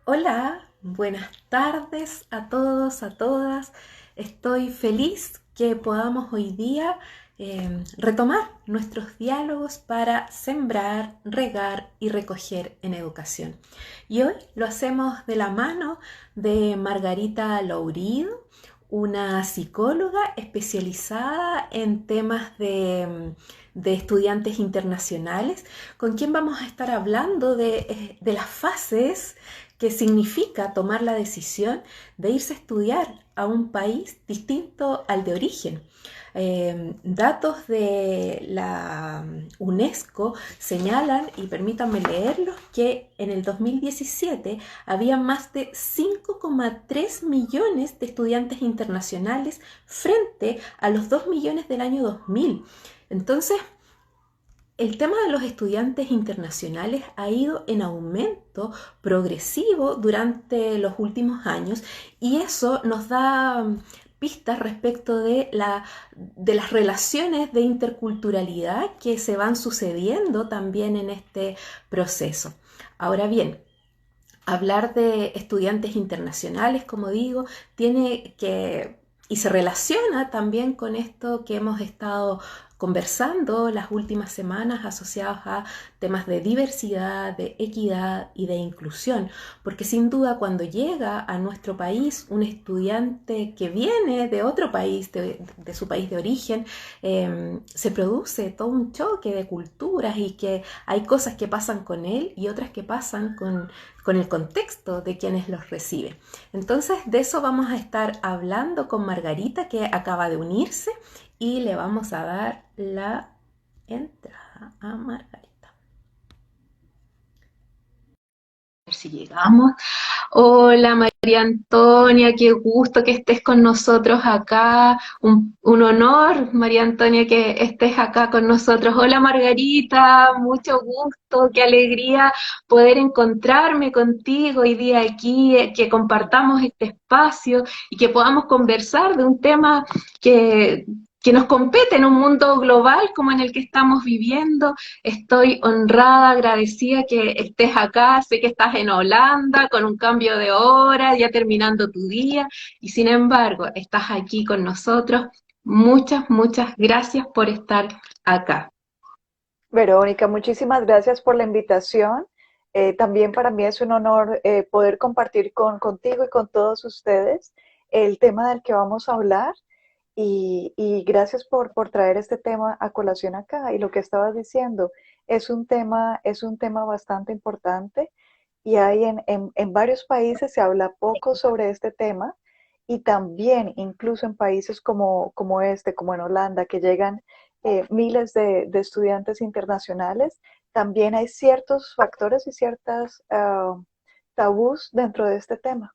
Hola, buenas tardes a todos, a todas. Estoy feliz que podamos hoy día retomar nuestros diálogos para sembrar, regar y recoger en educación. Y hoy lo hacemos de la mano de Margarita Lourido, una psicóloga especializada en temas de estudiantes internacionales, con quien vamos a estar hablando de las fases que significa tomar la decisión de irse a estudiar a un país distinto al de origen. Datos de la UNESCO señalan, y permítanme leerlos, que en el 2017 había más de 5,3 millones de estudiantes internacionales frente a los 2 millones del año 2000. Entonces, el tema de los estudiantes internacionales ha ido en aumento progresivo durante los últimos años y eso nos da pistas respecto de las relaciones de interculturalidad que se van sucediendo también en este proceso. Ahora bien, hablar de estudiantes internacionales, como digo, tiene que y se relaciona también con esto que hemos estado conversando las últimas semanas asociados a temas de diversidad, de equidad y de inclusión, porque sin duda cuando llega a nuestro país un estudiante que viene de otro país, de su país de origen, se produce todo un choque de culturas y que hay cosas que pasan con él y otras que pasan con el contexto de quienes los reciben. Entonces, de eso vamos a estar hablando con Margarita, que acaba de unirse, y le vamos a dar la entrada a Margarita. A ver si llegamos. Hola María Antonia, qué gusto que estés con nosotros acá. Un honor, María Antonia, que estés acá con nosotros. Hola Margarita, mucho gusto, qué alegría poder encontrarme contigo hoy día aquí, que compartamos este espacio y que podamos conversar de un tema que, que nos compete en un mundo global como en el que estamos viviendo. Estoy honrada, agradecida que estés acá. Sé que estás en Holanda con un cambio de hora, ya terminando tu día, y sin embargo, estás aquí con nosotros. Muchas, muchas gracias por estar acá. Verónica, muchísimas gracias por la invitación. También para mí es un honor poder compartir contigo y con todos ustedes el tema del que vamos a hablar y gracias por traer este tema a colación acá. Y lo que estabas diciendo es un tema bastante importante y hay en varios países se habla poco sobre este tema y también incluso en países como este, como en Holanda, que llegan miles de estudiantes internacionales, también hay ciertos factores y ciertas tabús dentro de este tema.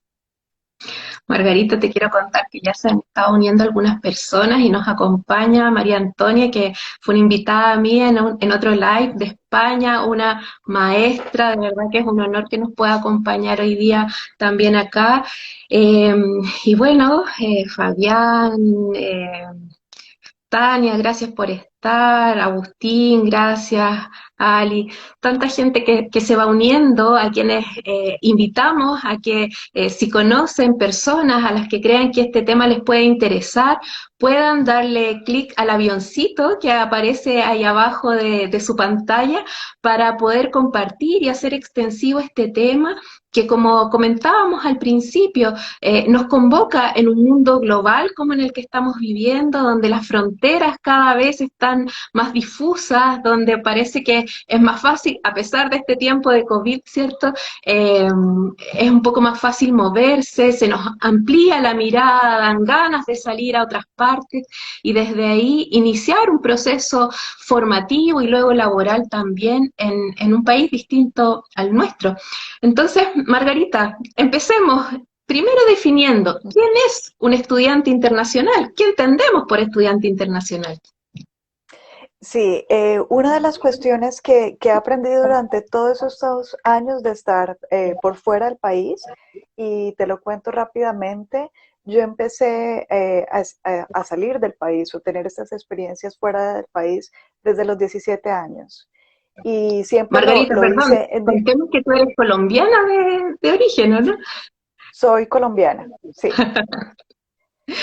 Margarita, te quiero contar que ya se han estado uniendo algunas personas y nos acompaña María Antonia, que fue una invitada mía en otro live de España, una maestra, de verdad que es un honor que nos pueda acompañar hoy día también acá. Eh, y bueno, Fabián, Tania, gracias por estar. Agustín, gracias. Ali, tanta gente que se va uniendo, a quienes invitamos a que si conocen personas a las que crean que este tema les puede interesar, puedan darle clic al avioncito que aparece ahí abajo de su pantalla para poder compartir y hacer extensivo este tema que, como comentábamos al principio, nos convoca en un mundo global como en el que estamos viviendo, donde las fronteras cada vez están más difusas, donde parece que es más fácil, a pesar de este tiempo de COVID, ¿cierto? Eh, es un poco más fácil moverse, se nos amplía la mirada, dan ganas de salir a otras partes y desde ahí iniciar un proceso formativo y luego laboral también en un país distinto al nuestro. Entonces, Margarita, empecemos primero definiendo quién es un estudiante internacional, qué entendemos por estudiante internacional. Sí, una de las cuestiones que he aprendido durante todos estos años de estar por fuera del país, y te lo cuento rápidamente, yo empecé a salir del país o tener estas experiencias fuera del país desde los 17 años. y siempre Margarita, lo perdón, hice contemos que tú eres colombiana de origen, ¿o no? soy colombiana, sí.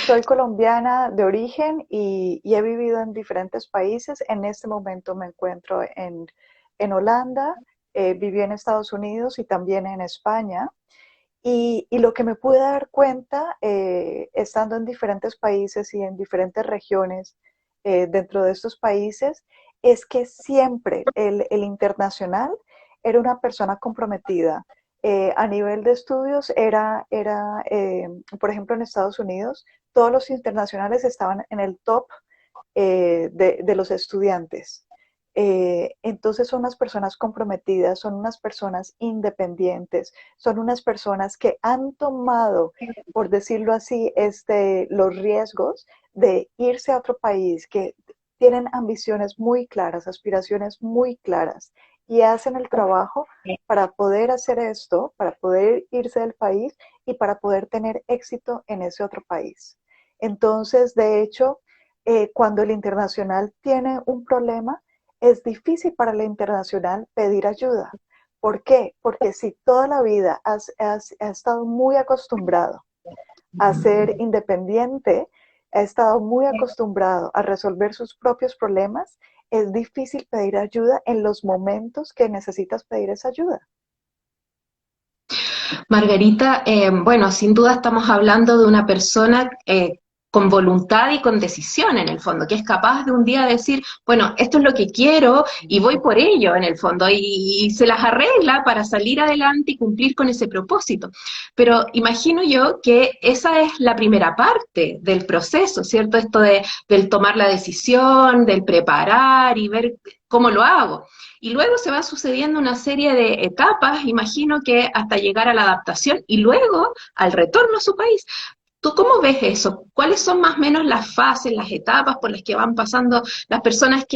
Soy colombiana de origen y he vivido en diferentes países. En este momento me encuentro en Holanda, viví en Estados Unidos y también en España. Y lo que me pude dar cuenta, estando en diferentes países y en diferentes regiones dentro de estos países, es que siempre el internacional era una persona comprometida. A nivel de estudios por ejemplo, en Estados Unidos, todos los internacionales estaban en el top de los estudiantes. Entonces son unas personas comprometidas, son unas personas independientes, son unas personas que han tomado, por decirlo así, los riesgos de irse a otro país, que tienen ambiciones muy claras, aspiraciones muy claras y hacen el trabajo para poder hacer esto, para poder irse del país y para poder tener éxito en ese otro país. Entonces, de hecho, cuando el internacional tiene un problema, es difícil para el internacional pedir ayuda. ¿Por qué? Porque si toda la vida has estado muy acostumbrado a ser independiente, ha estado muy acostumbrado a resolver sus propios problemas, es difícil pedir ayuda en los momentos que necesitas pedir esa ayuda. Margarita, bueno, sin duda estamos hablando de una persona con voluntad y con decisión en el fondo, que es capaz de un día decir, bueno, esto es lo que quiero y voy por ello en el fondo, y se las arregla para salir adelante y cumplir con ese propósito. Pero imagino yo que esa es la primera parte del proceso, ¿cierto? Esto del tomar la decisión, del preparar y ver cómo lo hago. Y luego se va sucediendo una serie de etapas, imagino que hasta llegar a la adaptación y luego al retorno a su país. ¿Tú cómo ves eso? ¿Cuáles son más o menos las fases, las etapas por las que van pasando las personas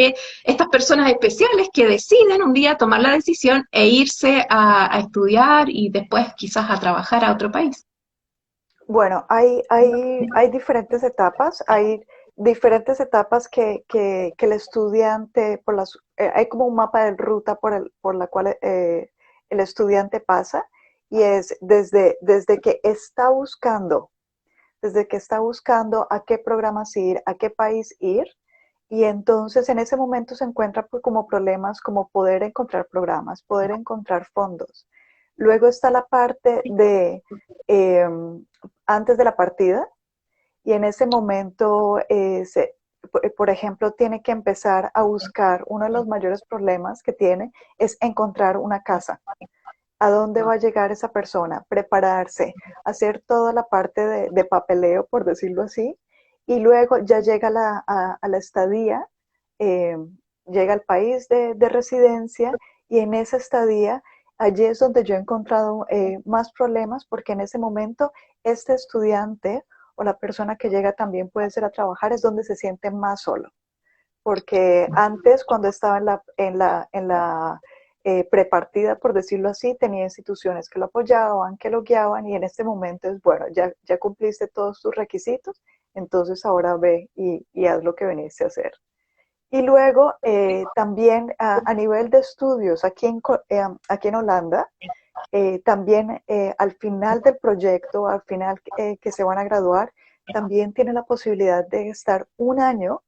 estas personas especiales que deciden un día tomar la decisión e irse a estudiar y después quizás a trabajar a otro país? Bueno, hay diferentes etapas, hay diferentes etapas que el estudiante, hay como un mapa de ruta por la cual el estudiante pasa y es desde que está buscando, desde que está buscando a qué programas ir, a qué país ir, y entonces en ese momento se encuentra como problemas como poder encontrar programas, poder encontrar fondos. Luego está la parte de eh, antes de la partida y en ese momento, por ejemplo, tiene que empezar a buscar, uno de los mayores problemas que tiene es encontrar una casa. ¿A dónde va a llegar esa persona? Prepararse, hacer toda la parte de papeleo, por decirlo así, y luego ya llega a la estadía, eh, llega al país de residencia y en esa estadía, allí es donde yo he encontrado más problemas porque en ese momento este estudiante o la persona que llega también puede ser a trabajar, es donde se siente más solo porque antes cuando estaba en la prepartida, por decirlo así, tenía instituciones que lo apoyaban, que lo guiaban y en este momento es, bueno, ya cumpliste todos tus requisitos, entonces ahora ve y haz lo que veniste a hacer. Y luego también a nivel de estudios aquí en Holanda, también al final del proyecto, al final que se van a graduar, también tienen la posibilidad de estar un año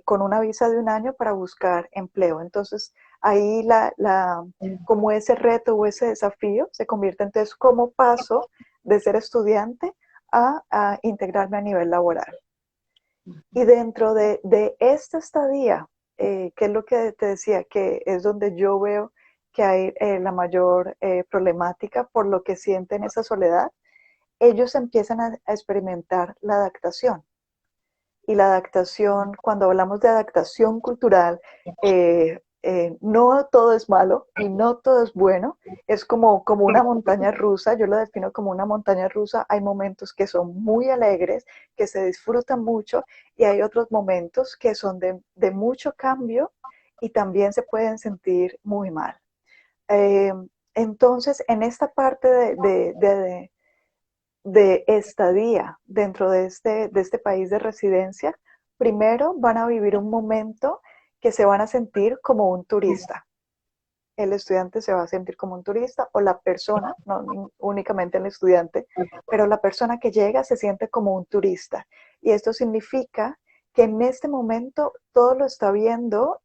con una visa de un año para buscar empleo. Entonces, ahí como ese reto o ese desafío se convierte entonces como paso de ser estudiante a integrarme a nivel laboral. Y dentro de esta estadía, que es lo que te decía, que es donde yo veo que hay la mayor problemática por lo que sienten esa soledad, ellos empiezan a experimentar la adaptación y la adaptación, cuando hablamos de adaptación cultural, no todo es malo y no todo es bueno, es como una montaña rusa, yo lo defino como una montaña rusa, hay momentos que son muy alegres, que se disfrutan mucho y hay otros momentos que son de mucho cambio y también se pueden sentir muy mal. Eh, entonces, en esta parte de estadía dentro de este país de residencia, primero van a vivir un momento que se van a sentir como un turista. el estudiante se va a sentir como un turista o la persona, no únicamente el estudiante, pero la persona que llega se siente como un turista. Y esto significa que en este momento todo lo está viendo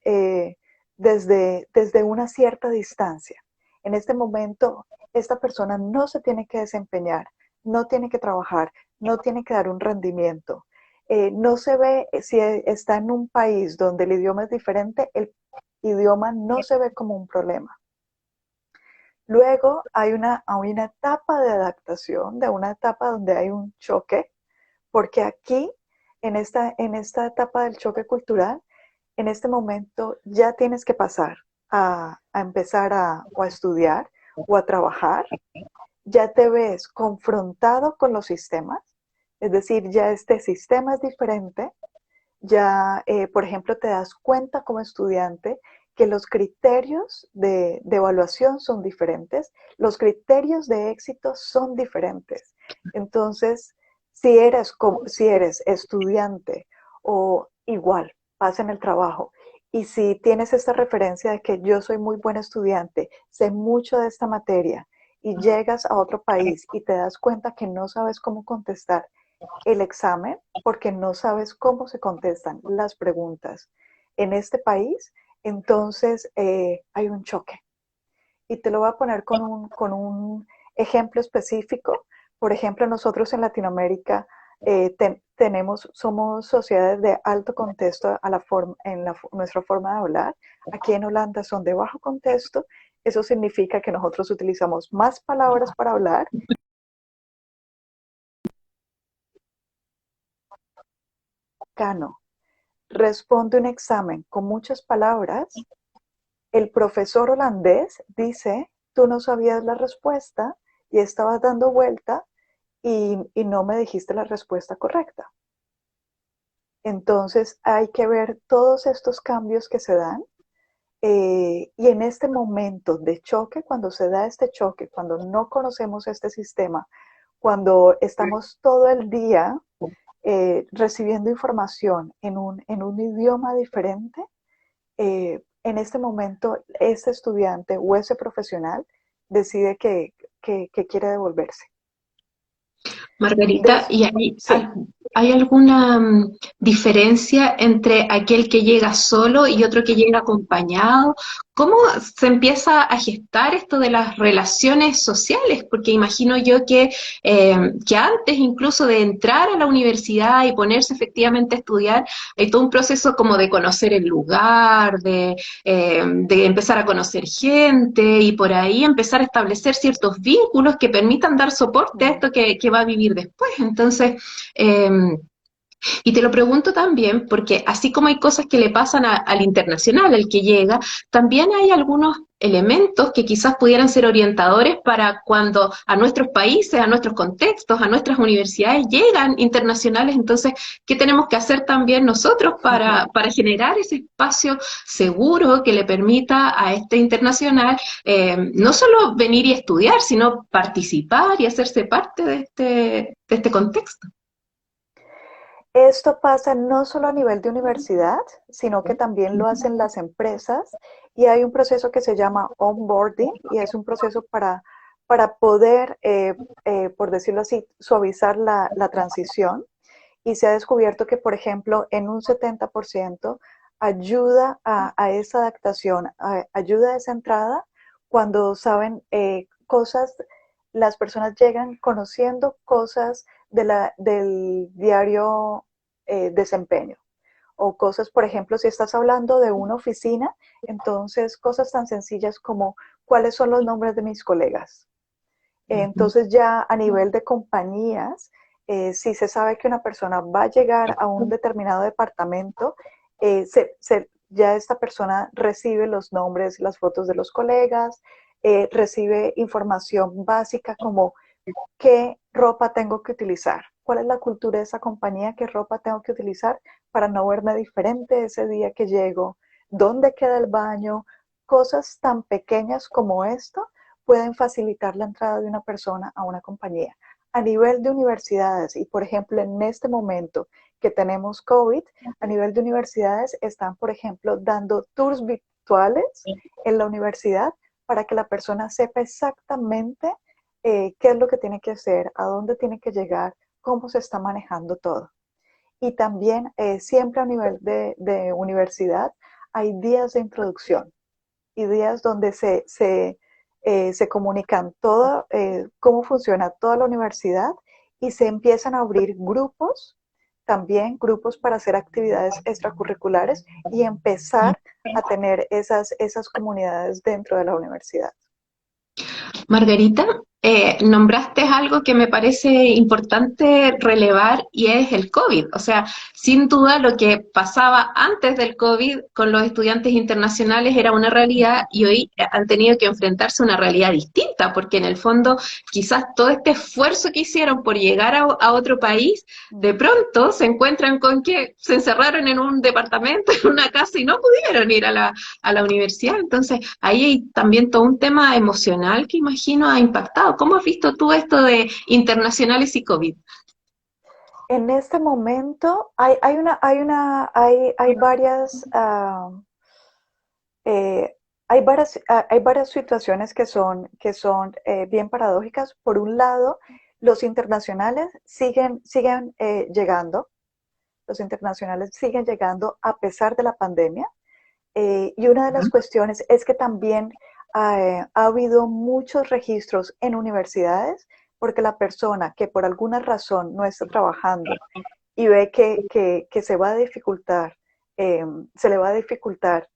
desde una cierta distancia. En este momento, esta persona no se tiene que desempeñar, no tiene que trabajar, no tiene que dar un rendimiento. No se ve, si está en un país donde el idioma es diferente, el idioma no se ve como un problema. Luego hay una etapa de adaptación, de una etapa donde hay un choque, porque aquí, en esta etapa del choque cultural, en este momento ya tienes que pasar a empezar o a estudiar o a trabajar, ya te ves confrontado con los sistemas, es decir, ya este sistema es diferente, ya, por ejemplo, te das cuenta como estudiante que los criterios de evaluación son diferentes, los criterios de éxito son diferentes. Entonces, si eres estudiante o igual, pasa en el trabajo, y si tienes esta referencia de que yo soy muy buen estudiante, sé mucho de esta materia, y llegas a otro país y te das cuenta que no sabes cómo contestar el examen porque no sabes cómo se contestan las preguntas en este país, entonces hay un choque. Y te lo voy a poner con un ejemplo específico. Por ejemplo, nosotros en Latinoamérica somos sociedades de alto contexto nuestra forma de hablar. Aquí en Holanda son de bajo contexto. Eso significa que nosotros utilizamos más palabras para hablar. Cano responde un examen con muchas palabras, el profesor holandés dice, tú no sabías la respuesta y estabas dando vuelta y no me dijiste la respuesta correcta. Entonces hay que ver todos estos cambios que se dan y en este momento de choque, cuando se da este choque, cuando no conocemos este sistema, cuando estamos todo el día recibiendo información en un idioma diferente, en este momento ese estudiante o ese profesional decide que quiere devolverse. Margarita, ¿y Sí. hay alguna diferencia entre aquel que llega solo y otro que llega acompañado? ¿Cómo se empieza a gestar esto de las relaciones sociales? Porque imagino yo que antes incluso de entrar a la universidad y ponerse efectivamente a estudiar, hay todo un proceso como de conocer el lugar, de empezar a conocer gente y por ahí empezar a establecer ciertos vínculos que permitan dar soporte a esto que va a vivir después. Entonces, eh, y te lo pregunto también porque así como hay cosas que le pasan al internacional, al que llega, también hay algunos elementos que quizás pudieran ser orientadores para cuando a nuestros países, a nuestros contextos, a nuestras universidades llegan internacionales. Entonces, ¿qué tenemos que hacer también nosotros para generar ese espacio seguro que le permita a este internacional no solo venir y estudiar, sino participar y hacerse parte de este contexto? Esto pasa no solo a nivel de universidad, sino que también lo hacen las empresas y hay un proceso que se llama onboarding y es un proceso para poder, por decirlo así, suavizar la transición. Y se ha descubierto que, por ejemplo, en un 70% ayuda a esa adaptación, ayuda a esa entrada cuando saben cosas, las personas llegan conociendo cosas del diario desempeño. O cosas, por ejemplo, si estás hablando de una oficina, entonces cosas tan sencillas como cuáles son los nombres de mis colegas. Entonces ya a nivel de compañías, si se sabe que una persona va a llegar a un determinado departamento, ya esta persona recibe los nombres, las fotos de los colegas, recibe información básica como qué ropa tengo que utilizar, cuál es la cultura de esa compañía, qué ropa tengo que utilizar para no verme diferente ese día que llego, dónde queda el baño, cosas tan pequeñas como esto pueden facilitar la entrada de una persona a una compañía. A nivel de universidades, y por ejemplo en este momento que tenemos COVID, a nivel de universidades están, por ejemplo, dando tours virtuales en la universidad para que la persona sepa exactamente qué es lo que tiene que hacer, a dónde tiene que llegar, cómo se está manejando todo. Y también siempre a nivel de universidad hay días de introducción y días donde se comunican todo, cómo funciona toda la universidad y se empiezan a abrir grupos, también grupos para hacer actividades extracurriculares y empezar a tener esas comunidades dentro de la universidad. Margarita, nombraste algo que me parece importante relevar y es el COVID. O sea, sin duda lo que pasaba antes del COVID con los estudiantes internacionales era una realidad y hoy han tenido que enfrentarse a una realidad distinta, porque en el fondo quizás todo este esfuerzo que hicieron por llegar a otro país, de pronto se encuentran con que se encerraron en un departamento, en una casa y no pudieron ir a la universidad. Entonces, ahí hay también todo un tema emocional que imagino ha impactado. ¿Cómo has visto tú esto de internacionales y COVID? En este momento hay varias, hay varias situaciones que son bien paradójicas. Por un lado, los internacionales siguen llegando, los internacionales siguen llegando a pesar de la pandemia. Y una de las cuestiones es que también ha habido muchos registros en universidades porque la persona que por alguna razón no está trabajando y ve que se va a dificultar, se le va a dificultar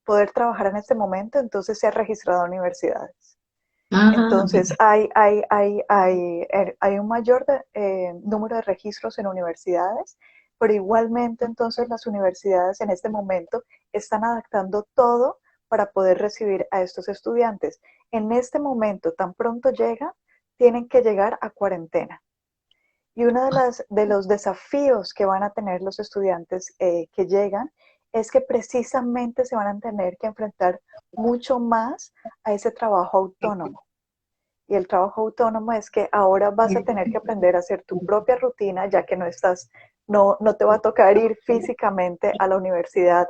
poder trabajar en este momento, entonces se ha registrado en universidades. Ah, Entonces hay un mayor número de registros en universidades, pero igualmente entonces las universidades en este momento están adaptando todo para poder recibir a estos estudiantes. En este momento, tan pronto llegan, tienen que llegar a cuarentena. Y uno de los desafíos que van a tener los estudiantes que llegan es que precisamente se van a tener que enfrentar mucho más a ese trabajo autónomo. Y el trabajo autónomo es que ahora vas a tener que aprender a hacer tu propia rutina, ya que no te va a tocar ir físicamente a la universidad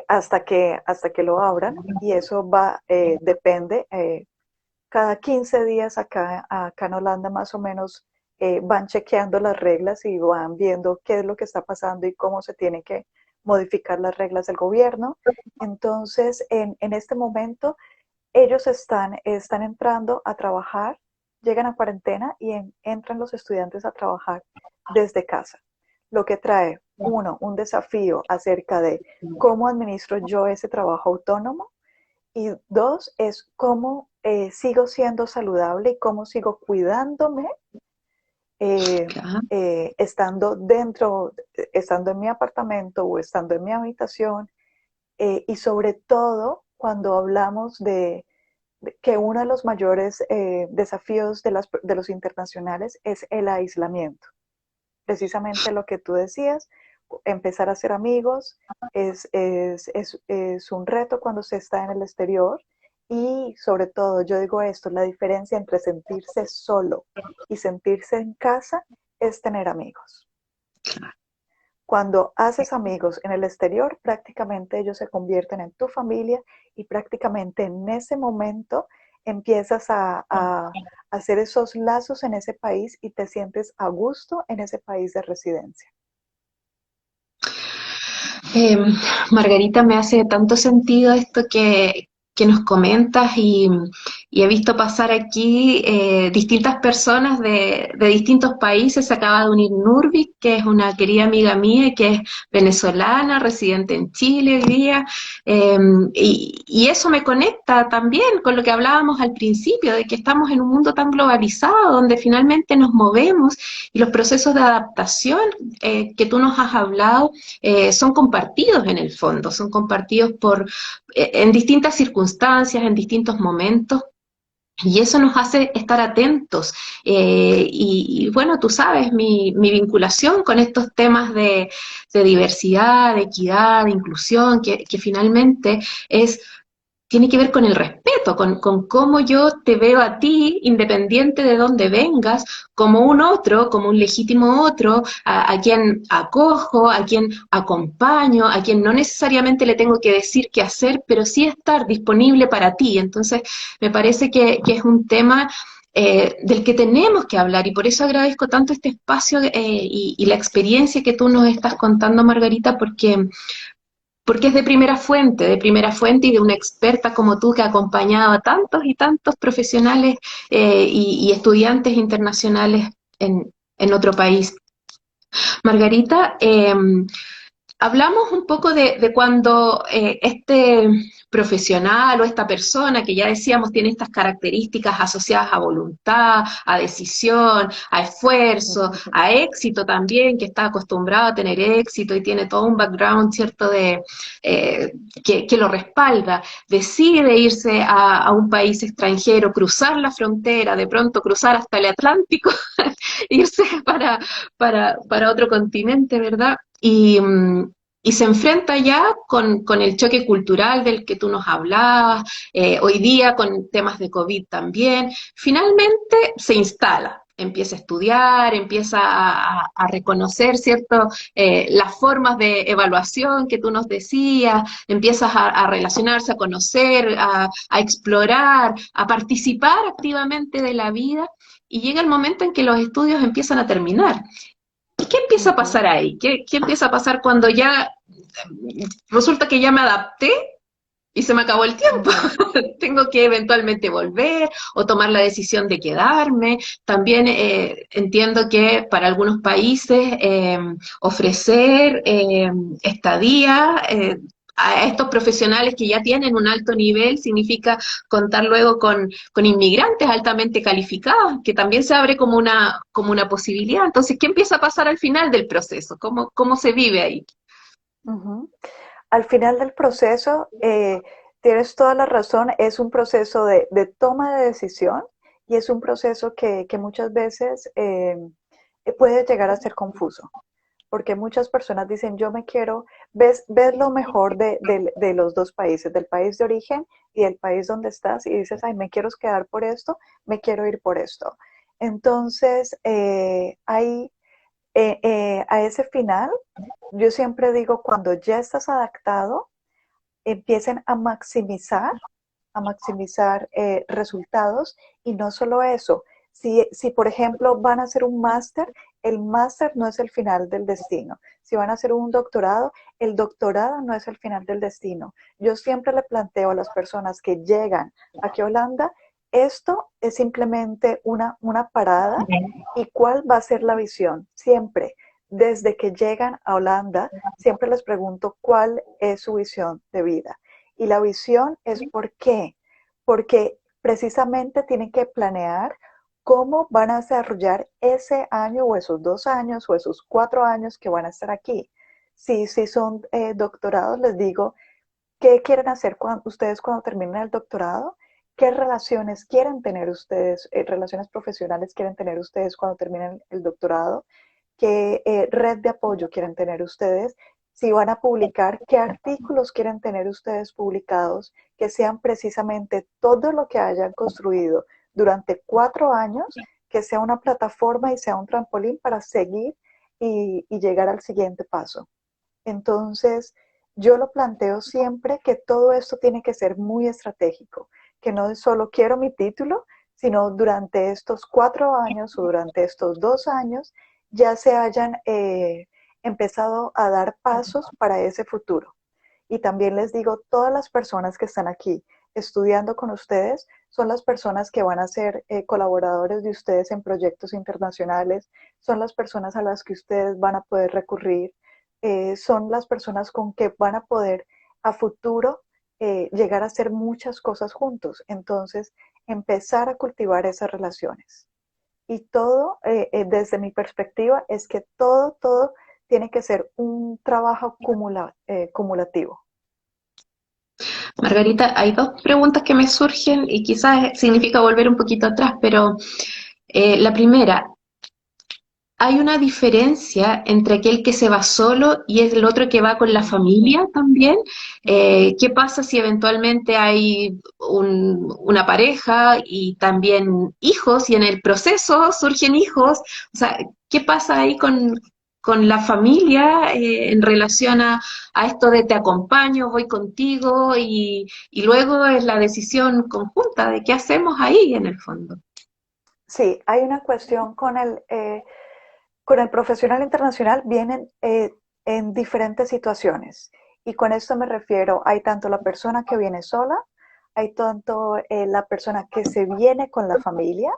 hasta que lo abran. Y eso depende. Cada 15 días acá en Holanda más o menos van chequeando las reglas y van viendo qué es lo que está pasando y cómo se tienen que modificar las reglas del gobierno. Entonces, en este momento, ellos están entrando a trabajar, llegan a cuarentena y entran los estudiantes a trabajar desde casa, lo que trae, uno, un desafío acerca de cómo administro yo ese trabajo autónomo y dos, es cómo sigo siendo saludable y cómo sigo cuidándome claro. estando en mi apartamento o estando en mi habitación y sobre todo cuando hablamos de que uno de los mayores desafíos de los internacionales es el aislamiento. Precisamente lo que tú decías, empezar a ser amigos es un reto cuando se está en el exterior y sobre todo, yo digo esto, la diferencia entre sentirse solo y sentirse en casa es tener amigos. Cuando haces amigos en el exterior, prácticamente ellos se convierten en tu familia y prácticamente en ese momento empiezas a hacer esos lazos en ese país y te sientes a gusto en ese país de residencia. Eh, Margarita, me hace tanto sentido esto que nos comentas y he visto pasar aquí distintas personas de distintos países. Se acaba de unir Nurbi, que es una querida amiga mía, que es venezolana, residente en Chile hoy día, y eso me conecta también con lo que hablábamos al principio, de que estamos en un mundo tan globalizado, donde finalmente nos movemos y los procesos de adaptación que tú nos has hablado son compartidos en el fondo, son compartidos en distintas circunstancias, en distintos momentos. Y eso nos hace estar atentos. Y bueno, tú sabes, mi vinculación con estos temas de diversidad, de equidad, de inclusión, que finalmente es tiene que ver con el respeto, con cómo yo te veo a ti, independiente de dónde vengas, como un otro, como un legítimo otro, a quien acojo, a quien acompaño, a quien no necesariamente le tengo que decir qué hacer, pero sí estar disponible para ti. Entonces, me parece que es un tema del que tenemos que hablar, y por eso agradezco tanto este espacio y la experiencia que tú nos estás contando, Margarita, porque es de primera fuente y de una experta como tú que ha acompañado a tantos y tantos profesionales y estudiantes internacionales en otro país. Margarita, hablamos un poco de cuando este profesional o esta persona que ya decíamos tiene estas características asociadas a voluntad, a decisión, a esfuerzo, a éxito también, que está acostumbrado a tener éxito y tiene todo un background, ¿cierto?, que lo respalda, decide irse a un país extranjero, cruzar la frontera, de pronto cruzar hasta el Atlántico, irse para otro continente, ¿verdad? Y se enfrenta ya con el choque cultural del que tú nos hablabas, hoy día con temas de COVID también. Finalmente se instala, empieza a estudiar, empieza a reconocer, ¿cierto?, las formas de evaluación que tú nos decías, empiezas a relacionarse, a conocer, a explorar, a participar activamente de la vida, y llega el momento en que los estudios empiezan a terminar. ¿Y qué empieza a pasar ahí? ¿Qué empieza a pasar cuando ya resulta que ya me adapté y se me acabó el tiempo? Tengo que eventualmente volver o tomar la decisión de quedarme. También entiendo que para algunos países ofrecer estadía a estos profesionales que ya tienen un alto nivel significa contar luego con inmigrantes altamente calificados, que también se abre como una posibilidad. Entonces, ¿qué empieza a pasar al final del proceso? ¿Cómo se vive ahí? Ujú. Al final del proceso, tienes toda la razón, es un proceso de toma de decisión y es un proceso que muchas veces puede llegar a ser confuso, porque muchas personas dicen, yo me quiero, ves lo mejor de los dos países, del país de origen y del país donde estás, y dices, ay, me quiero quedar por esto, me quiero ir por esto. Entonces, a ese final, yo siempre digo, cuando ya estás adaptado, empiecen a maximizar resultados, y no solo eso, si por ejemplo van a hacer un máster, el máster no es el final del destino. Si van a hacer un doctorado, el doctorado no es el final del destino. Yo siempre le planteo a las personas que llegan aquí a Holanda, esto es simplemente una parada, y cuál va a ser la visión. Siempre, desde que llegan a Holanda, siempre les pregunto cuál es su visión de vida. Y la visión es ¿por qué? Porque precisamente tienen que planear cómo van a desarrollar ese año o esos 2 años o esos 4 años que van a estar aquí. Si son doctorados, les digo, ¿qué quieren hacer ustedes cuando terminen el doctorado? ¿Qué relaciones quieren tener ustedes, relaciones profesionales quieren tener ustedes cuando terminen el doctorado? ¿Qué red de apoyo quieren tener ustedes? Si van a publicar, ¿qué artículos quieren tener ustedes publicados que sean precisamente todo lo que hayan construido durante 4 años, que sea una plataforma y sea un trampolín para seguir y llegar al siguiente paso? Entonces, yo lo planteo siempre que todo esto tiene que ser muy estratégico, que no es solo quiero mi título, sino durante estos 4 años o durante estos 2 años ya se hayan empezado a dar pasos para ese futuro. Y también les digo, todas las personas que están aquí estudiando con ustedes son las personas que van a ser colaboradores de ustedes en proyectos internacionales, son las personas a las que ustedes van a poder recurrir, son las personas con que van a poder a futuro llegar a hacer muchas cosas juntos. Entonces, empezar a cultivar esas relaciones. Y todo, desde mi perspectiva, es que todo tiene que ser un trabajo cumulativo. Margarita, hay dos preguntas que me surgen y quizás significa volver un poquito atrás, pero la primera, hay una diferencia entre aquel que se va solo y el otro que va con la familia también. ¿Qué pasa si eventualmente hay una pareja y también hijos y en el proceso surgen hijos? O sea, ¿qué pasa ahí con la familia en relación a esto de te acompaño, voy contigo y luego es la decisión conjunta de qué hacemos ahí en el fondo? Sí, hay una cuestión con el profesional internacional, vienen en diferentes situaciones. Y con esto me refiero, hay tanto la persona que viene sola, hay tanto la persona que se viene con la familia,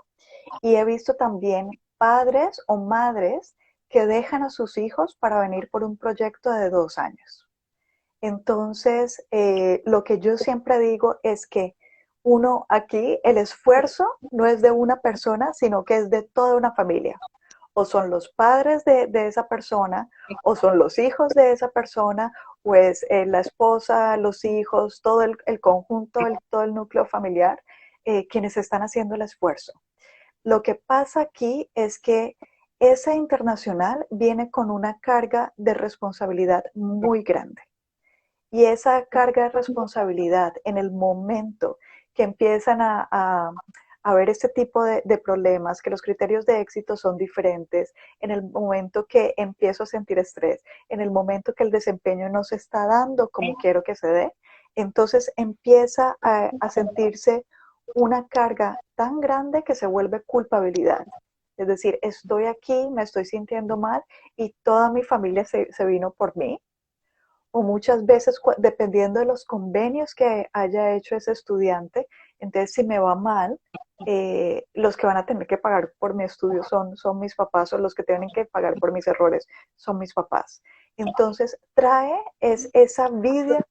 y he visto también padres o madres que dejan a sus hijos para venir por un proyecto de 2 años. Entonces, lo que yo siempre digo es que uno aquí, el esfuerzo no es de una persona, sino que es de toda una familia. O son los padres de esa persona, o son los hijos de esa persona, o es la esposa, los hijos, todo el conjunto, todo el núcleo familiar, quienes están haciendo el esfuerzo. Lo que pasa aquí es que esa internacional viene con una carga de responsabilidad muy grande. Y esa carga de responsabilidad en el momento que empiezan a ver este tipo de problemas, que los criterios de éxito son diferentes, en el momento que empiezo a sentir estrés, en el momento que el desempeño no se está dando como quiero que se dé, entonces empieza a sentirse una carga tan grande que se vuelve culpabilidad. Es decir, estoy aquí, me estoy sintiendo mal y toda mi familia se vino por mí. O muchas veces, dependiendo de los convenios que haya hecho ese estudiante, entonces si me va mal, los que van a tener que pagar por mi estudio son mis papás, o los que tienen que pagar por mis errores son mis papás. Entonces trae esa vida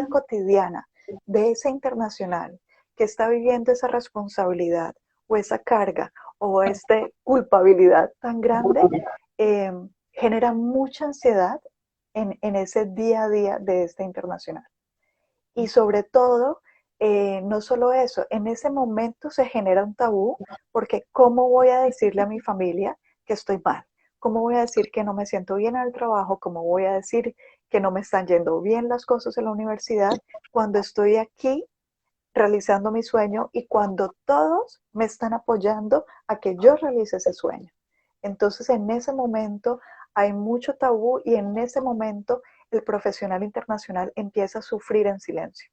cotidiana de esa internacional que está viviendo esa responsabilidad o esa carga o esta culpabilidad tan grande, eh, genera mucha ansiedad en ese día a día de esta internacional. Y sobre todo, no solo eso, en ese momento se genera un tabú, porque ¿cómo voy a decirle a mi familia que estoy mal? ¿Cómo voy a decir que no me siento bien en el trabajo? ¿Cómo voy a decir que no me están yendo bien las cosas en la universidad cuando estoy aquí realizando mi sueño y cuando todos me están apoyando a que yo realice ese sueño? Entonces, en ese momento hay mucho tabú y en ese momento el profesional internacional empieza a sufrir en silencio.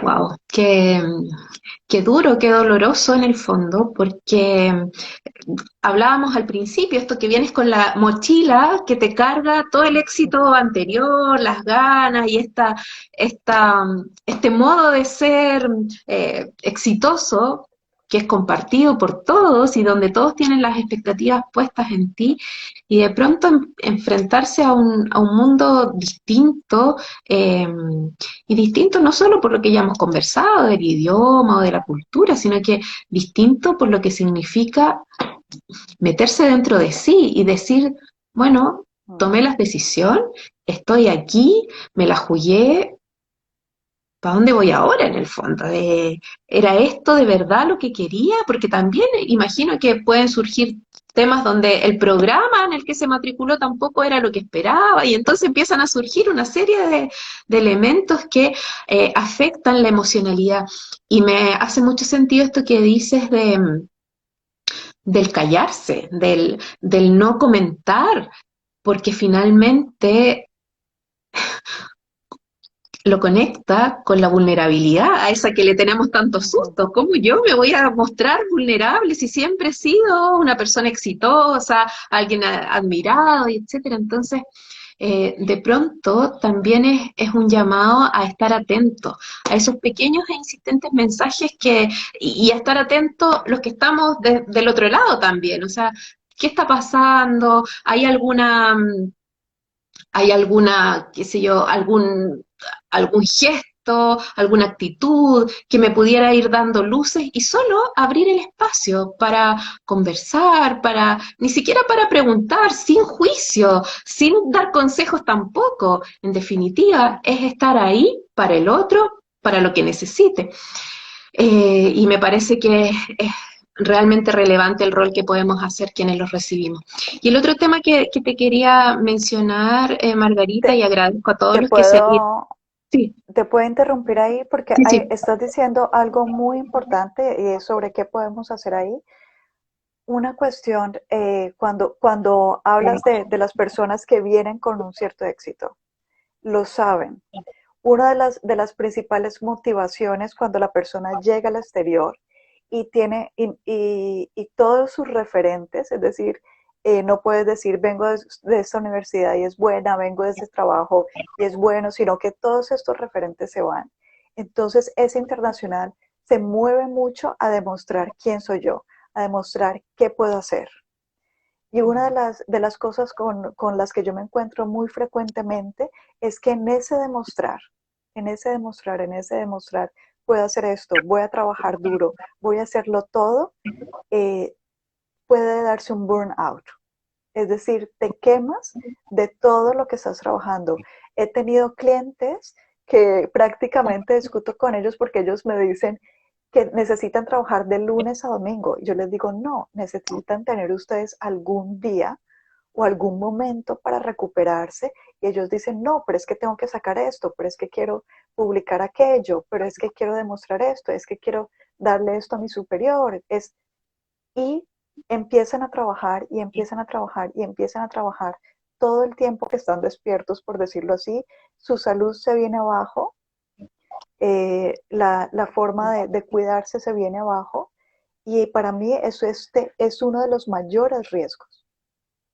Wow, qué duro, qué doloroso en el fondo, porque hablábamos al principio, esto que vienes con la mochila que te carga todo el éxito anterior, las ganas y este modo de ser exitoso que es compartido por todos y donde todos tienen las expectativas puestas en ti, y de pronto enfrentarse a un mundo distinto, y distinto no solo por lo que ya hemos conversado, del idioma o de la cultura, sino que distinto por lo que significa meterse dentro de sí y decir, bueno, tomé la decisión, estoy aquí, me la jugué, ¿para dónde voy ahora en el fondo? ¿Era esto de verdad lo que quería? Porque también imagino que pueden surgir temas donde el programa en el que se matriculó tampoco era lo que esperaba y entonces empiezan a surgir una serie de elementos que afectan la emocionalidad. Y me hace mucho sentido esto que dices del callarse, del no comentar, porque finalmente lo conecta con la vulnerabilidad, a esa que le tenemos tanto susto. ¿Cómo yo me voy a mostrar vulnerable si siempre he sido una persona exitosa, alguien admirado, y etcétera? Entonces, de pronto también es un llamado a estar atento a esos pequeños e insistentes mensajes y a estar atentos los que estamos del otro lado también. O sea, ¿qué está pasando? ¿Hay alguna, qué sé yo, algún gesto, alguna actitud que me pudiera ir dando luces y solo abrir el espacio para conversar, ni siquiera para preguntar, sin juicio, sin dar consejos tampoco? En definitiva, es estar ahí para el otro, para lo que necesite. Y me parece que es realmente relevante el rol que podemos hacer quienes los recibimos. Y el otro tema que te quería mencionar, Margarita, y Te, agradezco a todos te los que se... puedo, Sí, te puedo interrumpir ahí porque sí, sí. estás diciendo algo muy importante y es sobre qué podemos hacer ahí. Una cuestión, cuando hablas de las personas que vienen con un cierto éxito, lo saben. Una de las principales motivaciones cuando la persona llega al exterior y tiene y todos sus referentes, es decir, no puedes decir vengo de esta universidad y es buena, vengo de este trabajo y es bueno, sino que todos estos referentes se van. Entonces, ese internacional se mueve mucho a demostrar quién soy yo, a demostrar qué puedo hacer. Y una de las cosas con las que yo me encuentro muy frecuentemente es que en ese demostrar, puedo hacer esto, voy a trabajar duro, voy a hacerlo todo, eh, puede darse un burnout. Es decir, te quemas de todo lo que estás trabajando. He tenido clientes que prácticamente discuto con ellos porque ellos me dicen que necesitan trabajar de lunes a domingo. Yo les digo, no, necesitan tener ustedes algún día o algún momento para recuperarse. Y ellos dicen, no, pero es que tengo que sacar esto, pero es que quiero publicar aquello, pero es que quiero demostrar esto, es que quiero darle esto a mi superior. Y empiezan a trabajar y empiezan a trabajar y empiezan a trabajar todo el tiempo que están despiertos, por decirlo así, su salud se viene abajo, la forma de cuidarse se viene abajo y para mí eso es uno de los mayores riesgos.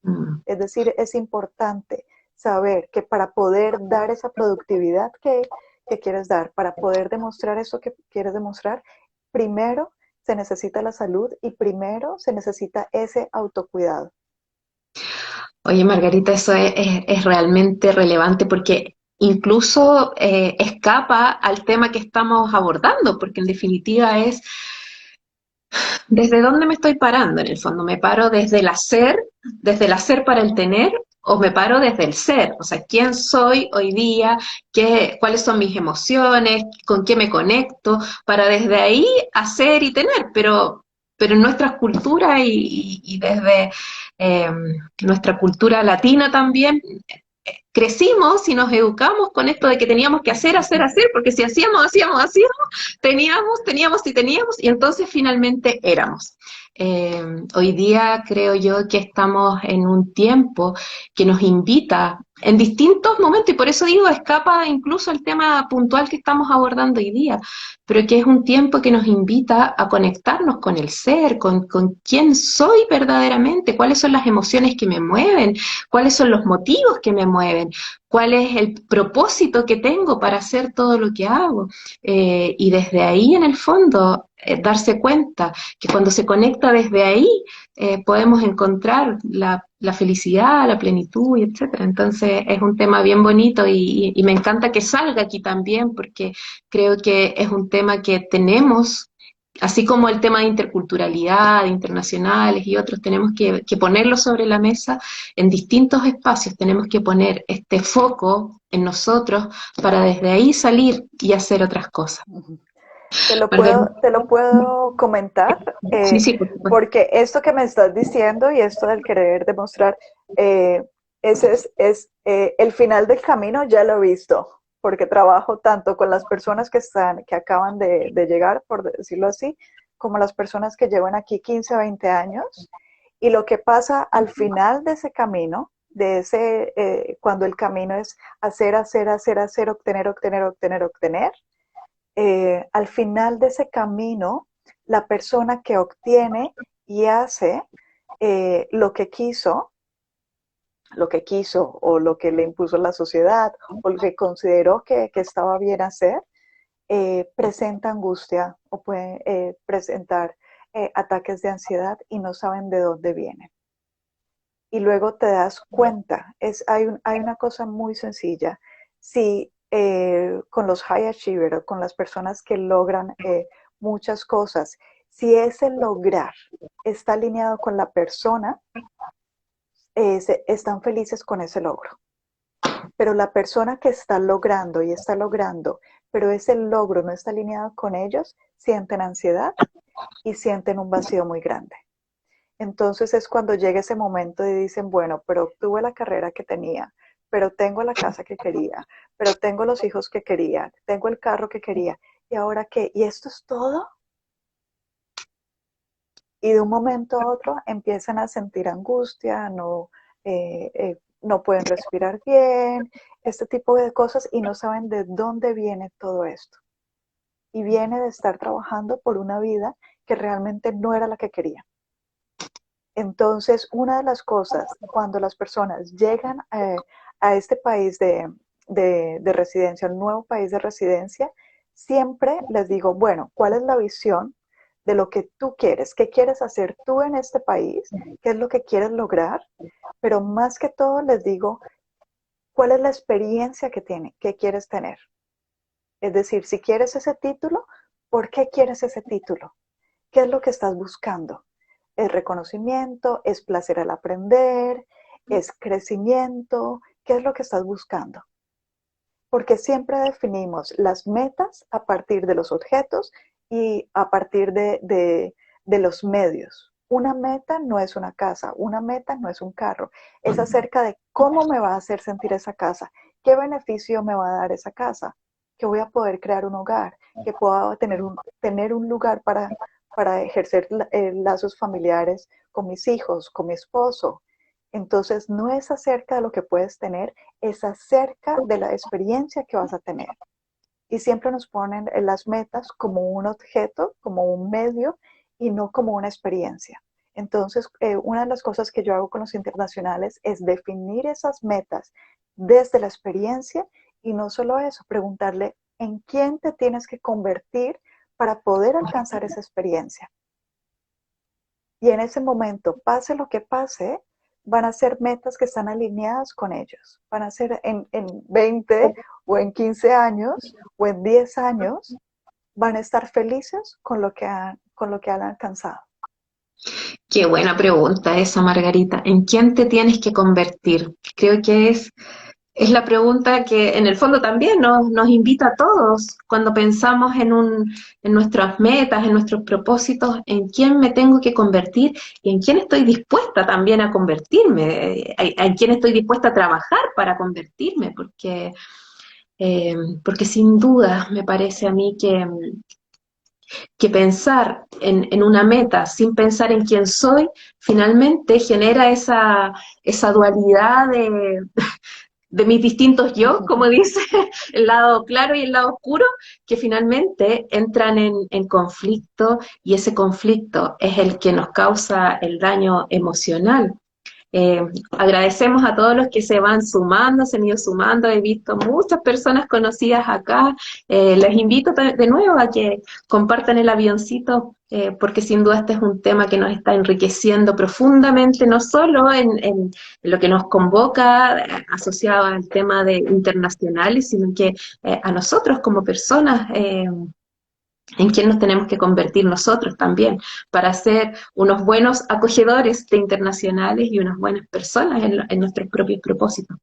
Mm. Es decir, es importante saber que para poder dar esa productividad que quieres dar, para poder demostrar eso que quieres demostrar, primero se necesita la salud y primero se necesita ese autocuidado. Oye, Margarita, eso es realmente relevante porque incluso escapa al tema que estamos abordando, porque en definitiva es desde dónde me estoy parando en el fondo. ¿Me paro desde el hacer para el tener, o me paro desde el ser? O sea, ¿quién soy hoy día? ¿Cuáles son mis emociones? ¿Con qué me conecto? Para desde ahí hacer y tener, pero en nuestras culturas y desde eh, nuestra cultura latina también, crecimos y nos educamos con esto de que teníamos que hacer, hacer, hacer, porque si hacíamos, teníamos, y entonces finalmente éramos. Hoy día creo yo que estamos en un tiempo que nos invita en distintos momentos, y por eso digo, escapa incluso el tema puntual que estamos abordando hoy día, pero que es un tiempo que nos invita a conectarnos con el ser, con quién soy verdaderamente, cuáles son las emociones que me mueven, cuáles son los motivos que me mueven, cuál es el propósito que tengo para hacer todo lo que hago. Y desde ahí, en el fondo, darse cuenta que cuando se conecta desde ahí, podemos encontrar la felicidad, la plenitud, y etcétera. Entonces es un tema bien bonito y me encanta que salga aquí también porque creo que es un tema que tenemos, así como el tema de interculturalidad, de internacionales y otros, tenemos que ponerlo sobre la mesa en distintos espacios, tenemos que poner este foco en nosotros para desde ahí salir y hacer otras cosas. Te lo Margarita, puedo, te lo puedo comentar, sí, sí, por supuesto. porque esto que me estás diciendo y esto del querer demostrar, ese es el final del camino, ya lo he visto, porque trabajo tanto con las personas que acaban de llegar, por decirlo así, como las personas que llevan aquí 15 20 años, y lo que pasa al final de ese camino, cuando el camino es hacer, hacer, hacer, hacer, obtener, obtener, obtener, obtener, al final de ese camino, la persona que obtiene y hace lo que quiso o lo que le impuso la sociedad o lo que consideró que estaba bien hacer, presenta angustia o puede presentar ataques de ansiedad y no saben de dónde vienen. Y luego te das cuenta, hay una cosa muy sencilla. Si con los high achievers o con las personas que logran muchas cosas, si ese lograr está alineado con la persona, están felices con ese logro. Pero la persona que está logrando y está logrando, pero ese logro no está alineado con ellos, sienten ansiedad y sienten un vacío muy grande. Entonces es cuando llega ese momento y dicen, bueno, pero obtuve la carrera que tenía, pero tengo la casa que quería, pero tengo los hijos que quería, tengo el carro que quería, ¿y ahora qué? ¿Y esto es todo? Y de un momento a otro empiezan a sentir angustia, no pueden respirar bien, este tipo de cosas y no saben de dónde viene todo esto. Y viene de estar trabajando por una vida que realmente no era la que querían. Entonces, una de las cosas, cuando las personas llegan a este país de residencia, el nuevo país de residencia, siempre les digo, bueno, ¿cuál es la visión de lo que tú quieres? ¿Qué quieres hacer tú en este país? ¿Qué es lo que quieres lograr? Pero más que todo les digo, ¿cuál es la experiencia que quieres tener? Es decir, si quieres ese título, ¿por qué quieres ese título? ¿Qué es lo que estás buscando? ¿Es reconocimiento? ¿Es placer al aprender? ¿Es crecimiento? ¿Qué es lo que estás buscando? Porque siempre definimos las metas a partir de los objetos y a partir de los medios. Una meta no es una casa, una meta no es un carro, es acerca de cómo me va a hacer sentir esa casa, qué beneficio me va a dar esa casa, que voy a poder crear un hogar, que pueda tener un lugar para ejercer lazos familiares con mis hijos, con mi esposo. Entonces, no es acerca de lo que puedes tener, es acerca de la experiencia que vas a tener. Y siempre nos ponen las metas como un objeto, como un medio y no como una experiencia. Entonces, una de las cosas que yo hago con los internacionales es definir esas metas desde la experiencia y no solo eso, preguntarle en quién te tienes que convertir para poder alcanzar esa experiencia. Y en ese momento, pase lo que pase, van a ser metas que están alineadas con ellos. Van a ser en 20 o en 15 años o en 10 años, van a estar felices con lo que han alcanzado. Qué buena pregunta esa, Margarita. ¿En quién te tienes que convertir? Creo que es la pregunta que en el fondo también nos invita a todos cuando pensamos en nuestras metas, en nuestros propósitos, en quién me tengo que convertir y en quién estoy dispuesta también a convertirme, en quién estoy dispuesta a trabajar para convertirme, porque sin duda me parece a mí que pensar en una meta sin pensar en quién soy, finalmente genera esa dualidad de mis distintos yo, como dice, el lado claro y el lado oscuro, que finalmente entran en conflicto y ese conflicto es el que nos causa el daño emocional. Agradecemos a todos los que se van sumando, se han ido sumando, he visto muchas personas conocidas acá, les invito de nuevo a que compartan el avioncito, porque sin duda este es un tema que nos está enriqueciendo profundamente, no solo en lo que nos convoca asociado al tema de internacionales, sino que a nosotros como personas, en quién nos tenemos que convertir nosotros también para ser unos buenos acogedores de internacionales y unas buenas personas en nuestros propios propósitos.